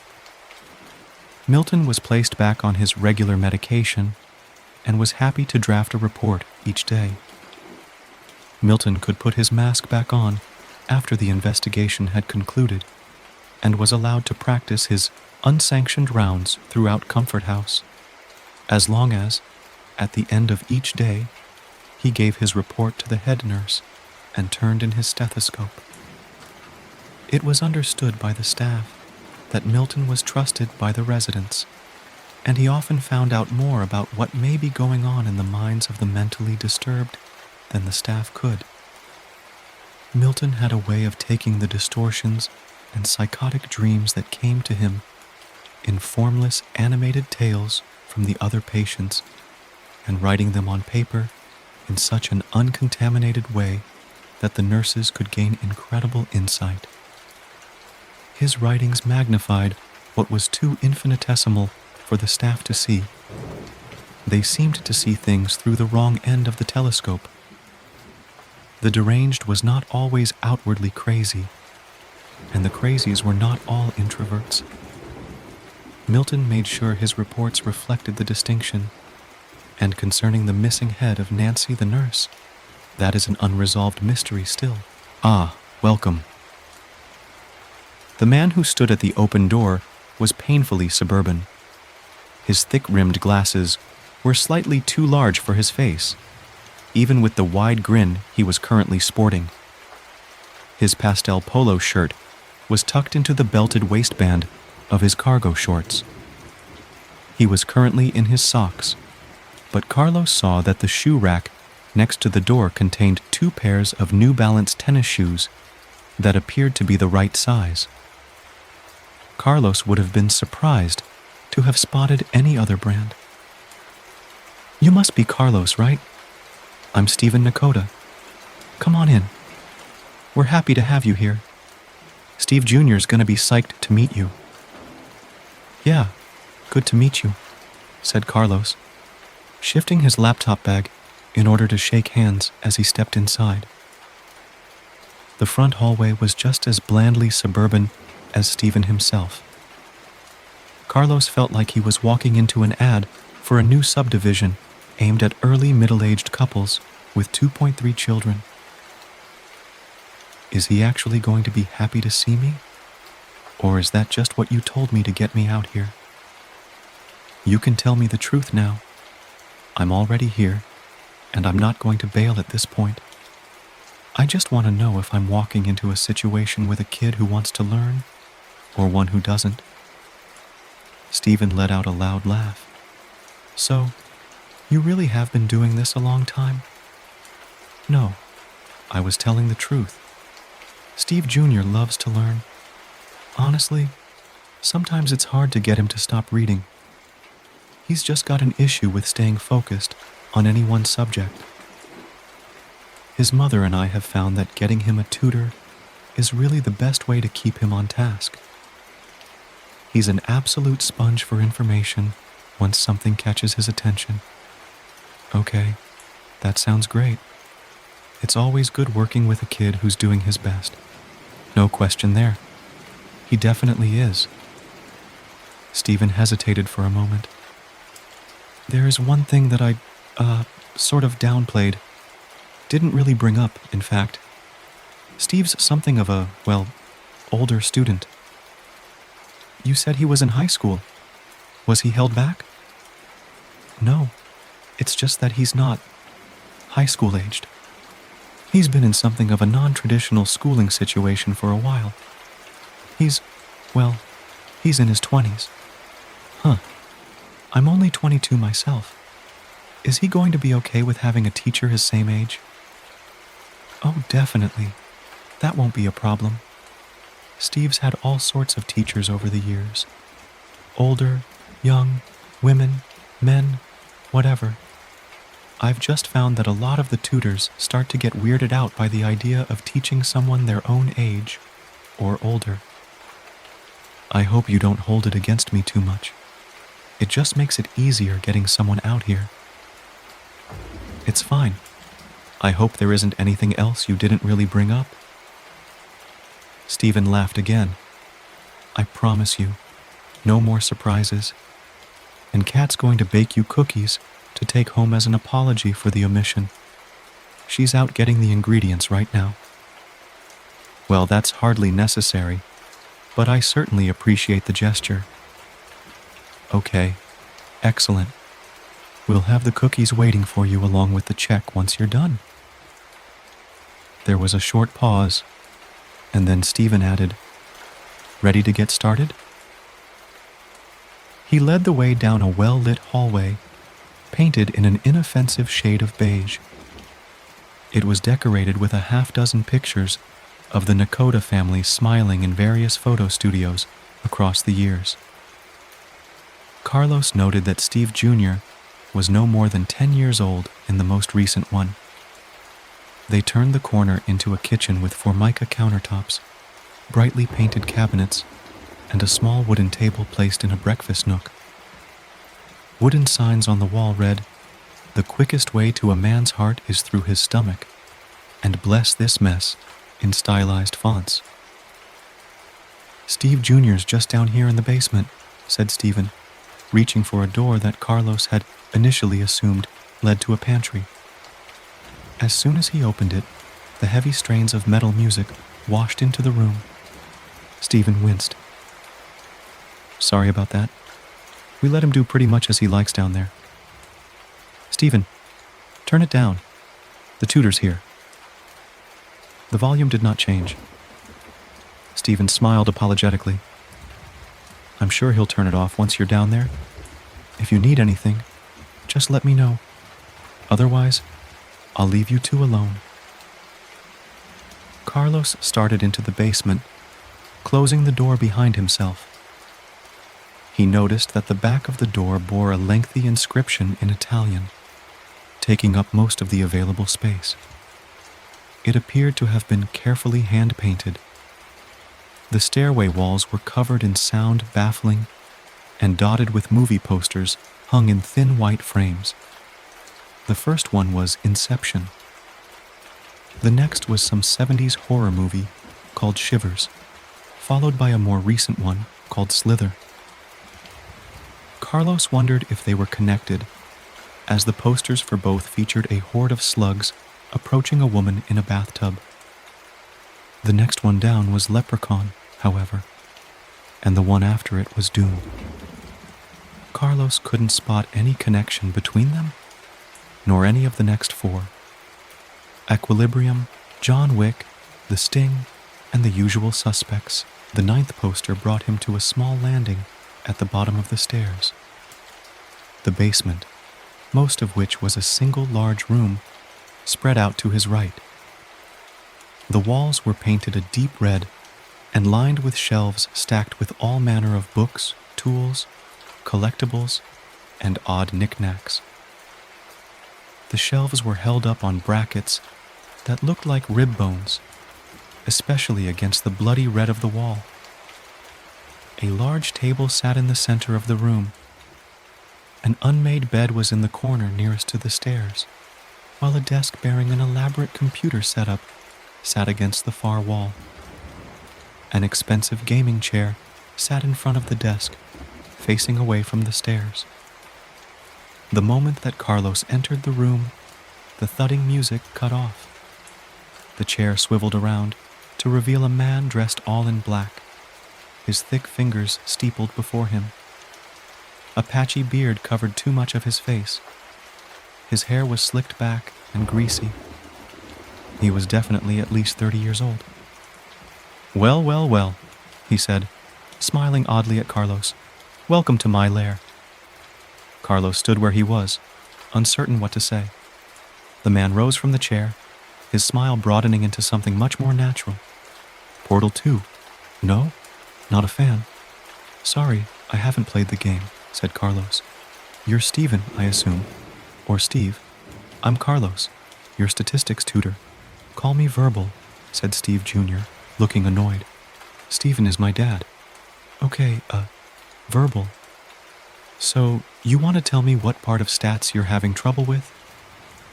Milton was placed back on his regular medication and was happy to draft a report each day. Milton could put his mask back on after the investigation had concluded and was allowed to practice his unsanctioned rounds throughout Comfort House, as long as, at the end of each day, he gave his report to the head nurse and turned in his stethoscope. It was understood by the staff that Milton was trusted by the residents, and he often found out more about what may be going on in the minds of the mentally disturbed than the staff could. Milton had a way of taking the distortions and psychotic dreams that came to him in formless animated tales from the other patients and writing them on paper in such an uncontaminated way that the nurses could gain incredible insight. His writings magnified what was too infinitesimal for the staff to see. They seemed to see things through the wrong end of the telescope. The deranged was not always outwardly crazy, and the crazies were not all introverts. Milton made sure his reports reflected the distinction. And concerning the missing head of Nancy the nurse, that is an unresolved mystery still. Ah, welcome. The man who stood at the open door was painfully suburban. His thick-rimmed glasses were slightly too large for his face, even with the wide grin he was currently sporting. His pastel polo shirt was tucked into the belted waistband of his cargo shorts. He was currently in his socks, but Carlos saw that the shoe rack next to the door contained 2 pairs of New Balance tennis shoes that appeared to be the right size. Carlos would have been surprised to have spotted any other brand. You must be Carlos, right? I'm Stephen Nakota. Come on in. We're happy to have you here. Steve Jr.'s gonna be psyched to meet you. Yeah, good to meet you, said Carlos, shifting his laptop bag in order to shake hands as he stepped inside. The front hallway was just as blandly suburban as Stephen himself. Carlos felt like he was walking into an ad for a new subdivision aimed at early middle-aged couples with 2.3 children. Is he actually going to be happy to see me? Or is that just what you told me to get me out here? You can tell me the truth now. I'm already here, and I'm not going to bail at this point. I just want to know if I'm walking into a situation with a kid who wants to learn, or one who doesn't. Stephen let out a loud laugh. So, you really have been doing this a long time? No, I was telling the truth. Steve Jr. loves to learn. Honestly, sometimes it's hard to get him to stop reading. He's just got an issue with staying focused on any one subject. His mother and I have found that getting him a tutor is really the best way to keep him on task. He's an absolute sponge for information once something catches his attention. Okay, that sounds great. It's always good working with a kid who's doing his best. No question there. He definitely is. Stephen hesitated for a moment. There is one thing that I, sort of downplayed. Didn't really bring up, in fact. Steve's something of a, older student. You said he was in high school. Was he held back? No, it's just that he's not high school aged. He's been in something of a non-traditional schooling situation for a while. He's in his 20s. Huh. I'm only 22 myself. Is he going to be okay with having a teacher his same age? Oh, definitely. That won't be a problem. Steve's had all sorts of teachers over the years. Older, young, women, men, whatever. I've just found that a lot of the tutors start to get weirded out by the idea of teaching someone their own age or older. I hope you don't hold it against me too much. It just makes it easier getting someone out here. It's fine. I hope there isn't anything else you didn't really bring up. Stephen laughed again. I promise you, no more surprises. And Kat's going to bake you cookies to take home as an apology for the omission. She's out getting the ingredients right now. Well, that's hardly necessary, but I certainly appreciate the gesture. Okay, excellent. We'll have the cookies waiting for you along with the check once you're done. There was a short pause, and then Stephen added, Ready to get started? He led the way down a well-lit hallway, painted in an inoffensive shade of beige. It was decorated with a half-dozen pictures of the Nakota family smiling in various photo studios across the years. Carlos noted that Steve Jr. was no more than 10 years old in the most recent one. They turned the corner into a kitchen with Formica countertops, brightly painted cabinets, and a small wooden table placed in a breakfast nook. Wooden signs on the wall read, "The quickest way to a man's heart is through his stomach," and bless this mess in stylized fonts. Steve Jr.'s just down here in the basement, said Stephen, reaching for a door that Carlos had initially assumed led to a pantry. As soon as he opened it, the heavy strains of metal music washed into the room. Stephen winced. Sorry about that. We let him do pretty much as he likes down there. Stephen, turn it down. The tutor's here. The volume did not change. Stephen smiled apologetically. I'm sure he'll turn it off once you're down there. If you need anything, just let me know. Otherwise, I'll leave you two alone. Carlos started into the basement, closing the door behind himself. He noticed that the back of the door bore a lengthy inscription in Italian, taking up most of the available space. It appeared to have been carefully hand-painted. The stairway walls were covered in sound baffling and dotted with movie posters hung in thin white frames. The first one was Inception. The next was some 70s horror movie called Shivers, followed by a more recent one called Slither. Carlos wondered if they were connected, as the posters for both featured a horde of slugs approaching a woman in a bathtub. The next one down was Leprechaun, however, and the one after it was Doom. Carlos couldn't spot any connection between them, nor any of the next four. Equilibrium, John Wick, The Sting, and the usual suspects. The ninth poster brought him to a small landing at the bottom of the stairs. The basement, most of which was a single large room, spread out to his right. The walls were painted a deep red and lined with shelves stacked with all manner of books, tools, collectibles, and odd knickknacks. The shelves were held up on brackets that looked like rib bones, especially against the bloody red of the wall. A large table sat in the center of the room. An unmade bed was in the corner nearest to the stairs, while a desk bearing an elaborate computer setup sat against the far wall. An expensive gaming chair sat in front of the desk, facing away from the stairs. The moment that Carlos entered the room, the thudding music cut off. The chair swiveled around to reveal a man dressed all in black, his thick fingers steepled before him. A patchy beard covered too much of his face. His hair was slicked back and greasy. He was definitely at least 30 years old. Well, well, well, he said, smiling oddly at Carlos. Welcome to my lair. Carlos stood where he was, uncertain what to say. The man rose from the chair, his smile broadening into something much more natural. Portal 2. No? Not a fan. Sorry, I haven't played the game, said Carlos. You're Steven, I assume. Or Steve. I'm Carlos, your statistics tutor. Call me Verbal, said Steve Jr., looking annoyed. Steven is my dad. Okay, Verbal. So, you want to tell me what part of stats you're having trouble with?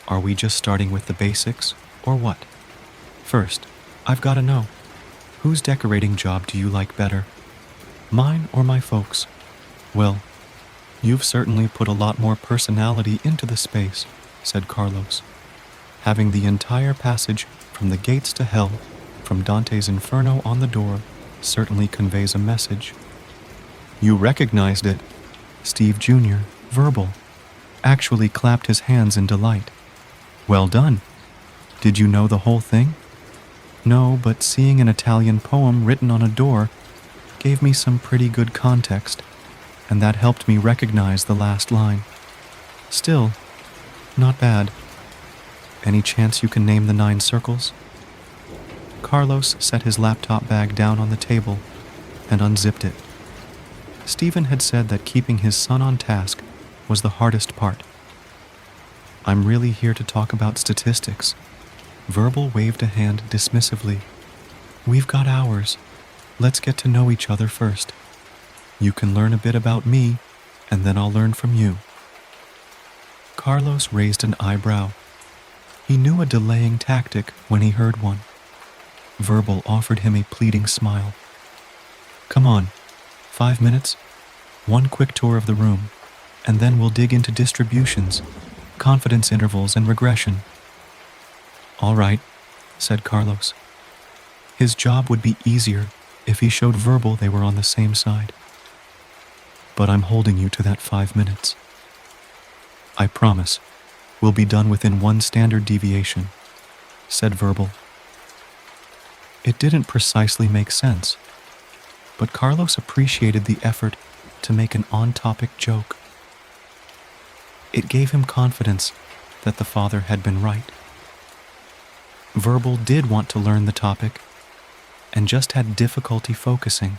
Are we just starting with the basics, or what? First, I've got to know. Whose decorating job do you like better? Mine or my folks? Well, you've certainly put a lot more personality into the space, said Carlos. Having the entire passage from the gates to hell, from Dante's Inferno on the door, certainly conveys a message. You recognized it. Steve Jr., Verbal, actually clapped his hands in delight. Well done. Did you know the whole thing? No, but seeing an Italian poem written on a door gave me some pretty good context, and that helped me recognize the last line. Still, not bad. Any chance you can name the 9 circles? Carlos set his laptop bag down on the table and unzipped it. Stephen had said that keeping his son on task was the hardest part. I'm really here to talk about statistics. Verbal waved a hand dismissively. We've got hours. Let's get to know each other first. You can learn a bit about me, and then I'll learn from you. Carlos raised an eyebrow. He knew a delaying tactic when he heard one. Verbal offered him a pleading smile. Come on, 5 minutes, one quick tour of the room, and then we'll dig into distributions, confidence intervals, and regression. All right, said Carlos. His job would be easier if he showed Verbal they were on the same side. But I'm holding you to that 5 minutes. I promise, we'll be done within one standard deviation, said Verbal. It didn't precisely make sense, but Carlos appreciated the effort to make an on-topic joke. It gave him confidence that the father had been right. Verbal did want to learn the topic, and just had difficulty focusing.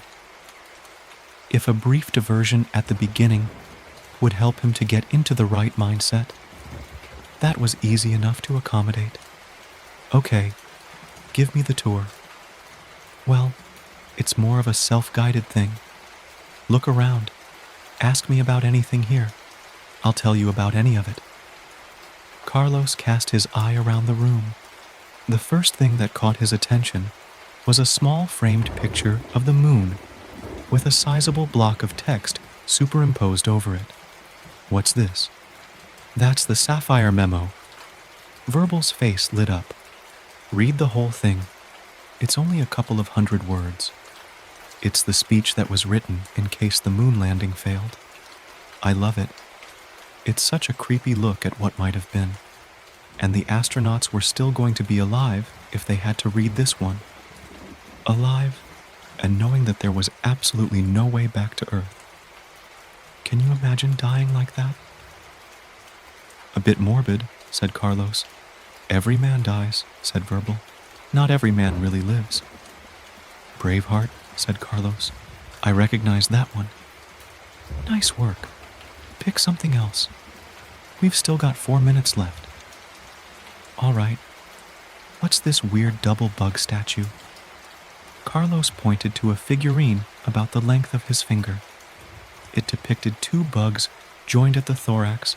If a brief diversion at the beginning would help him to get into the right mindset, that was easy enough to accommodate. Okay, give me the tour. Well, it's more of a self-guided thing. Look around. Ask me about anything here. I'll tell you about any of it. Carlos cast his eye around the room. The first thing that caught his attention was a small framed picture of the moon with a sizable block of text superimposed over it. What's this? That's the Sapphire memo. Verbal's face lit up. Read the whole thing. It's only a couple of 100 words. It's the speech that was written in case the moon landing failed. I love it. It's such a creepy look at what might have been. And the astronauts were still going to be alive if they had to read this one. Alive, and knowing that there was absolutely no way back to Earth. Can you imagine dying like that? A bit morbid, said Carlos. Every man dies, said Verbal. Not every man really lives. Braveheart, said Carlos. I recognize that one. Nice work. Pick something else. We've still got 4 minutes left. All right. What's this weird double bug statue? Carlos pointed to a figurine about the length of his finger. It depicted 2 bugs joined at the thorax,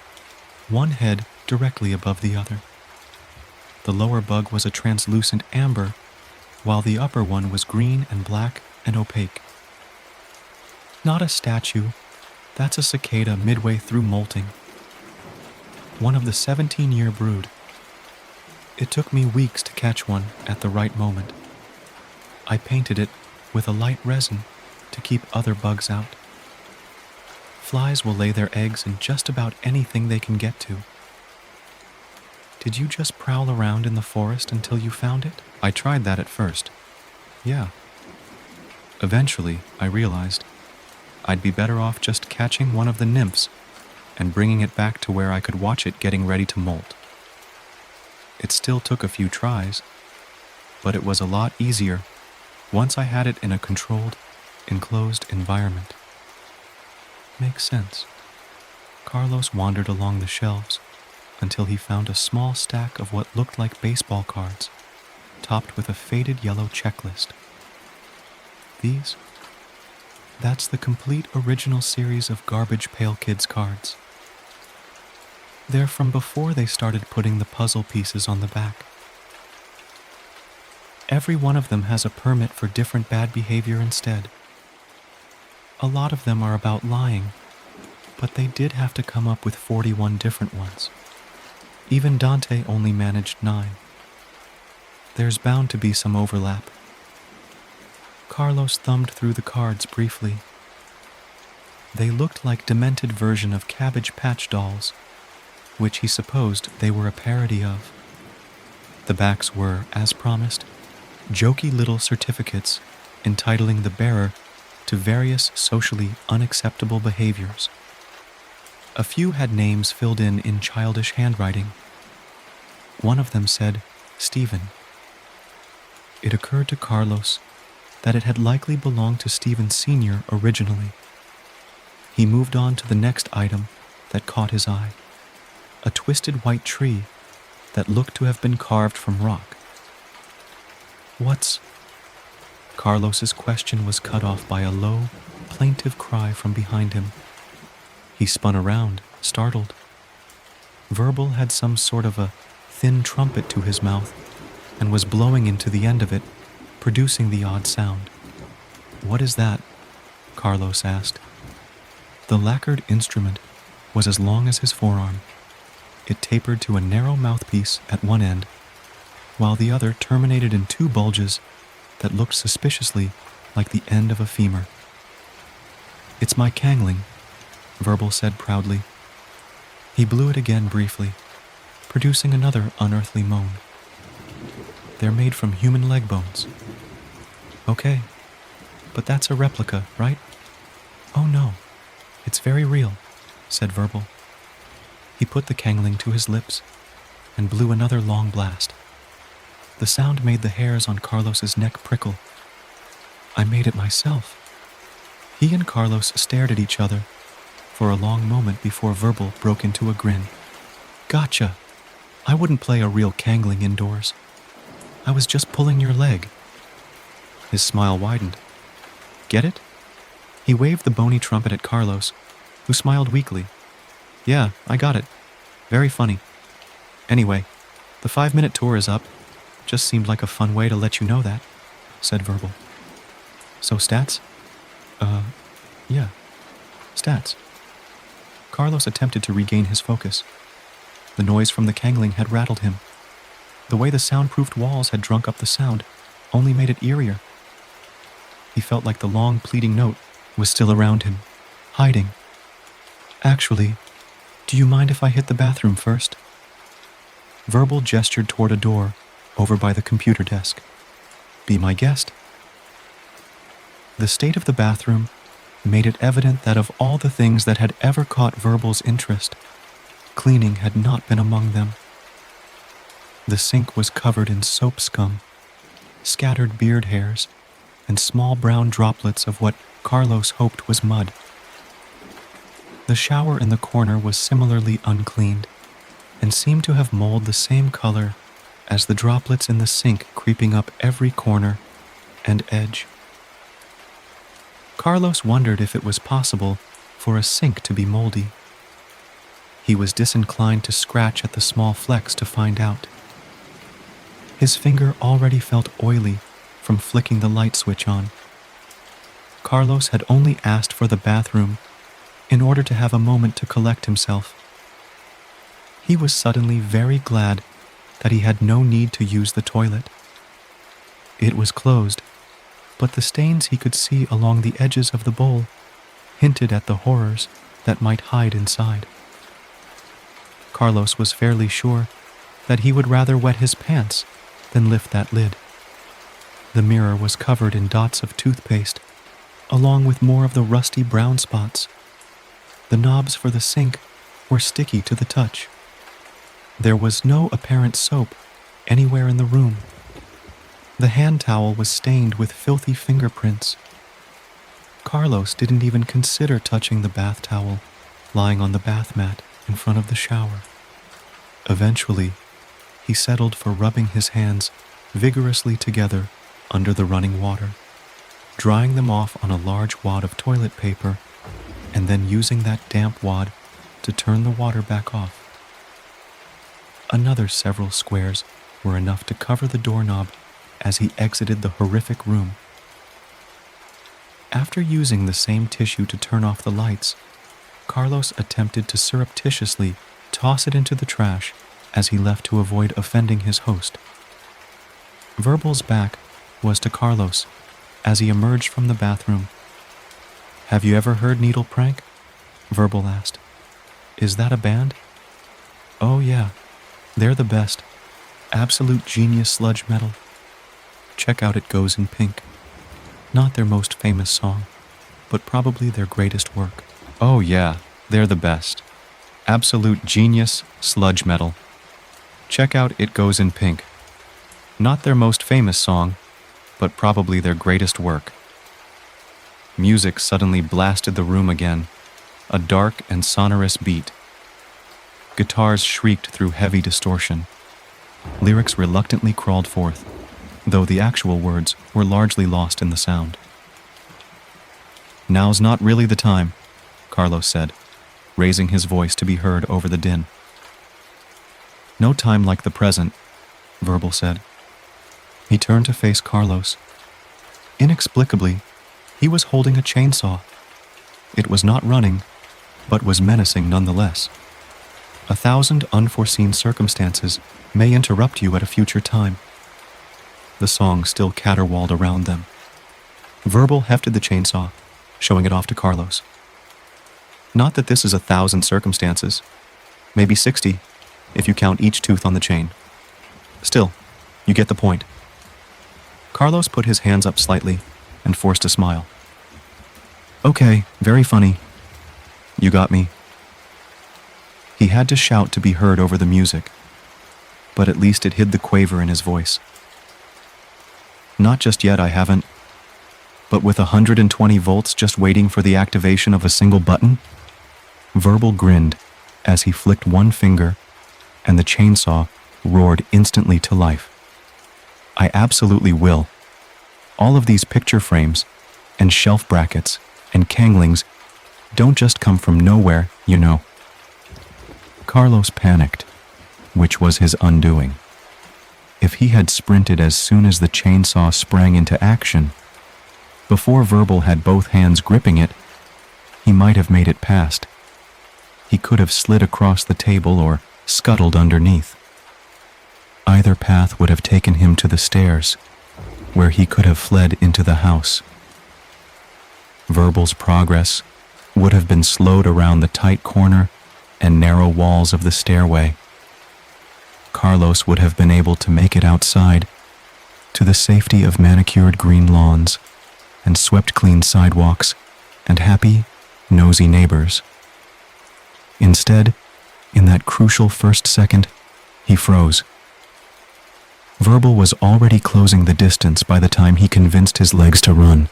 one head directly above the other. The lower bug was a translucent amber, while the upper one was green and black and opaque. Not a statue, that's a cicada midway through molting. One of the 17-year brood. It took me weeks to catch one at the right moment. I painted it with a light resin to keep other bugs out. Flies will lay their eggs in just about anything they can get to. Did you just prowl around in the forest until you found it? I tried that at first. Yeah. Eventually, I realized I'd be better off just catching one of the nymphs and bringing it back to where I could watch it getting ready to molt. It still took a few tries, but it was a lot easier once I had it in a controlled, enclosed environment. Makes sense. Carlos wandered along the shelves until he found a small stack of what looked like baseball cards, topped with a faded yellow checklist. These? That's the complete original series of Garbage Pail Kids cards. They're from before they started putting the puzzle pieces on the back. Every one of them has a permit for different bad behavior instead. A lot of them are about lying, but they did have to come up with 41 different ones. Even Dante only managed 9. There's bound to be some overlap. Carlos thumbed through the cards briefly. They looked like demented version of Cabbage Patch dolls, which he supposed they were a parody of. The backs were, as promised, jokey little certificates entitling the bearer to various socially unacceptable behaviors. A few had names filled in childish handwriting. One of them said, Stephen. It occurred to Carlos that it had likely belonged to Stephen Sr. originally. He moved on to the next item that caught his eye, a twisted white tree that looked to have been carved from rock. What's... Carlos's question was cut off by a low, plaintive cry from behind him. He spun around, startled. Verbal had some sort of a thin trumpet to his mouth and was blowing into the end of it, producing the odd sound. "What is that?" Carlos asked. The lacquered instrument was as long as his forearm. It tapered to a narrow mouthpiece at one end, while the other terminated in two bulges that looked suspiciously like the end of a femur. "It's my cangling," Verbal said proudly. He blew it again briefly, producing another unearthly moan. "They're made from human leg bones." "Okay, but that's a replica, right?" "Oh no, it's very real," said Verbal. He put the cangling to his lips and blew another long blast. The sound made the hairs on Carlos's neck prickle. "I made it myself." He and Carlos stared at each other for a long moment before Verbal broke into a grin. "Gotcha! I wouldn't play a real cangling indoors. I was just pulling your leg." His smile widened. "Get it?" He waved the bony trumpet at Carlos, who smiled weakly. "Yeah, I got it. Very funny. Anyway, the 5-minute tour is up. Just seemed like a fun way to let you know that," said Verbal. "So stats?" Yeah. Stats." Carlos attempted to regain his focus. The noise from the cangling had rattled him. The way the soundproofed walls had drunk up the sound only made it eerier. He felt like the long, pleading note was still around him, hiding. "Actually, do you mind if I hit the bathroom first?" Verbal gestured toward a door over by the computer desk. "Be my guest." The state of the bathroom made it evident that of all the things that had ever caught Verbal's interest, cleaning had not been among them. The sink was covered in soap scum, scattered beard hairs, and small brown droplets of what Carlos hoped was mud. The shower in the corner was similarly uncleaned and seemed to have mold the same color as the droplets in the sink creeping up every corner and edge. Carlos wondered if it was possible for a sink to be moldy. He was disinclined to scratch at the small flecks to find out. His finger already felt oily from flicking the light switch on. Carlos had only asked for the bathroom in order to have a moment to collect himself. He was suddenly very glad that he had no need to use the toilet. It was closed, but the stains he could see along the edges of the bowl hinted at the horrors that might hide inside. Carlos was fairly sure that he would rather wet his pants than lift that lid. The mirror was covered in dots of toothpaste, along with more of the rusty brown spots. The knobs for the sink were sticky to the touch. There was no apparent soap anywhere in the room. The hand towel was stained with filthy fingerprints. Carlos didn't even consider touching the bath towel lying on the bath mat in front of the shower. Eventually, he settled for rubbing his hands vigorously together under the running water, drying them off on a large wad of toilet paper, and then using that damp wad to turn the water back off. Another several squares were enough to cover the doorknob as he exited the horrific room. After using the same tissue to turn off the lights, Carlos attempted to surreptitiously toss it into the trash as he left to avoid offending his host. Verbal's back was to Carlos as he emerged from the bathroom. "Have you ever heard Needle Prank?" Verbal asked. "Is that a band?" "Oh yeah, they're the best. Absolute genius sludge metal. Check out It Goes in Pink. Not their most famous song, but probably their greatest work." "Oh yeah, they're the best. Absolute genius sludge metal. Check out It Goes in Pink. Not their most famous song, but probably their greatest work." Music suddenly blasted the room again, a dark and sonorous beat. Guitars shrieked through heavy distortion. Lyrics reluctantly crawled forth, though the actual words were largely lost in the sound. "Now's not really the time," Carlos said, raising his voice to be heard over the din. No time like the present, Verbal said. He turned to face Carlos. Inexplicably, he was holding a chainsaw. It was not running, but was menacing nonetheless. 1,000 unforeseen circumstances may interrupt you at a future time. The song still caterwauled around them. Verbal hefted the chainsaw, showing it off to Carlos. Not that this is 1,000 circumstances. Maybe 60, if you count each tooth on the chain. Still, you get the point. Carlos put his hands up slightly and forced a smile. Okay, very funny. You got me. He had to shout to be heard over the music, but at least it hid the quaver in his voice. Not just yet, I haven't. But with 120 volts just waiting for the activation of a single button? Verbal grinned as he flicked one finger, and the chainsaw roared instantly to life. I absolutely will. All of these picture frames and shelf brackets and kanglings don't just come from nowhere, you know. Carlos panicked, which was his undoing. If he had sprinted as soon as the chainsaw sprang into action, before Verbal had both hands gripping it, he might have made it past. He could have slid across the table or scuttled underneath. Either path would have taken him to the stairs, where he could have fled into the house. Verbal's progress would have been slowed around the tight corner and narrow walls of the stairway. Carlos would have been able to make it outside, to the safety of manicured green lawns and swept-clean sidewalks and happy, nosy neighbors. Instead, in that crucial first second, he froze. Verbal was already closing the distance by the time he convinced his legs to run,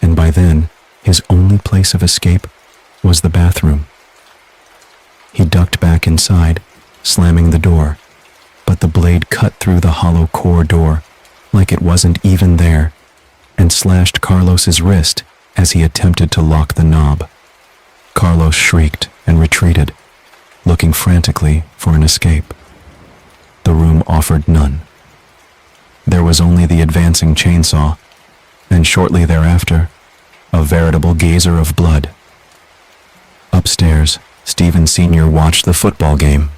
and by then, his only place of escape was the bathroom. He ducked back inside, slamming the door, but the blade cut through the hollow core door like it wasn't even there and slashed Carlos's wrist as he attempted to lock the knob. Carlos shrieked and retreated, looking frantically for an escape. The room offered none. There was only the advancing chainsaw, and shortly thereafter, a veritable geyser of blood. Upstairs, Stephen Sr. watched the football game,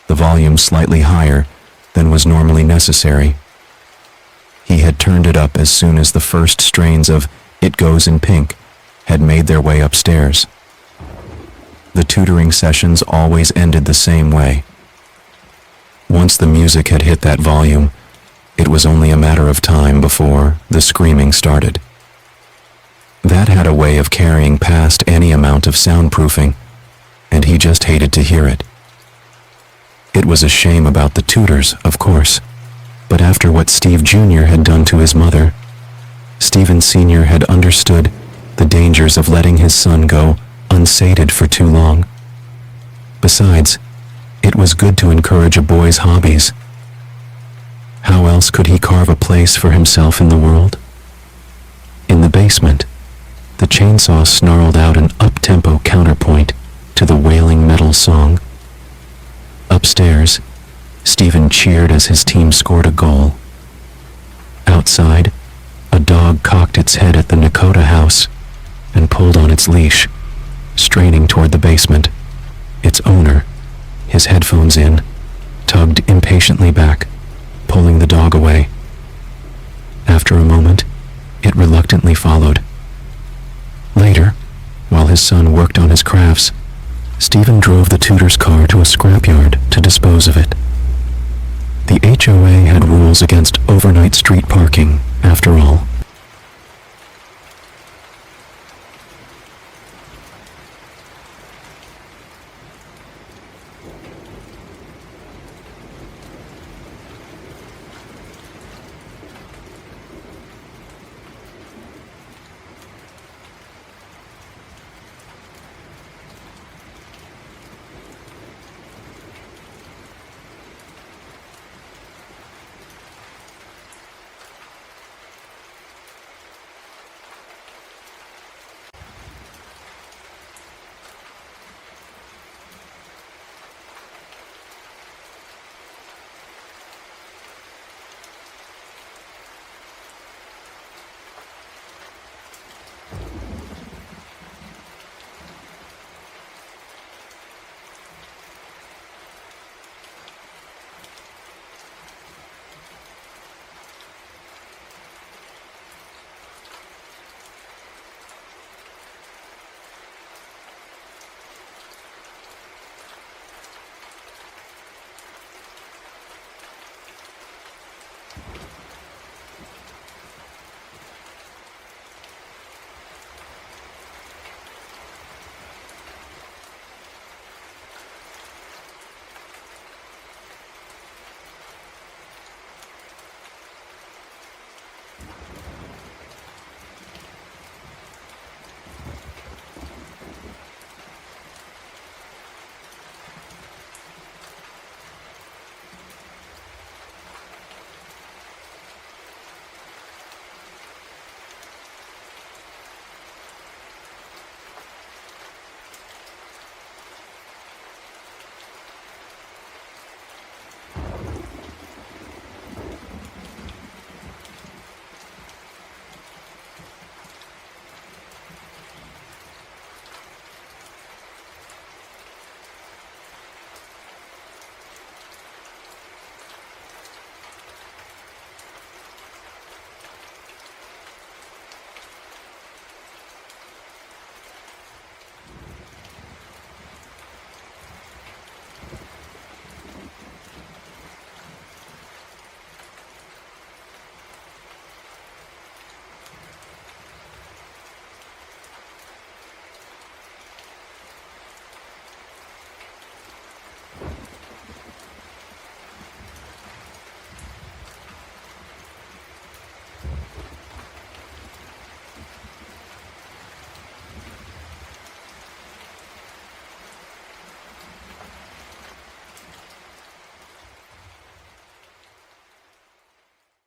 the volume slightly higher than was normally necessary. He had turned it up as soon as the first strains of It Goes in Pink had made their way upstairs. The tutoring sessions always ended the same way. Once the music had hit that volume, it was only a matter of time before the screaming started. That had a way of carrying past any amount of soundproofing, and he just hated to hear it. It was a shame about the tutors, of course, but after what Steve Jr. had done to his mother, Stephen Sr. had understood the dangers of letting his son go unsated for too long. Besides, it was good to encourage a boy's hobbies. How else could he carve a place for himself in the world? In the basement, the chainsaw snarled out an up-tempo counterpoint to the wailing metal song. Upstairs, Stephen cheered as his team scored a goal. Outside, a dog cocked its head at the Nakota house and pulled on its leash, straining toward the basement. Its owner, his headphones in, tugged impatiently back, pulling the dog away. After a moment, it reluctantly followed. Later, while his son worked on his crafts, Stephen drove the tutor's car to a scrapyard to dispose of it. The HOA had rules against overnight street parking, after all.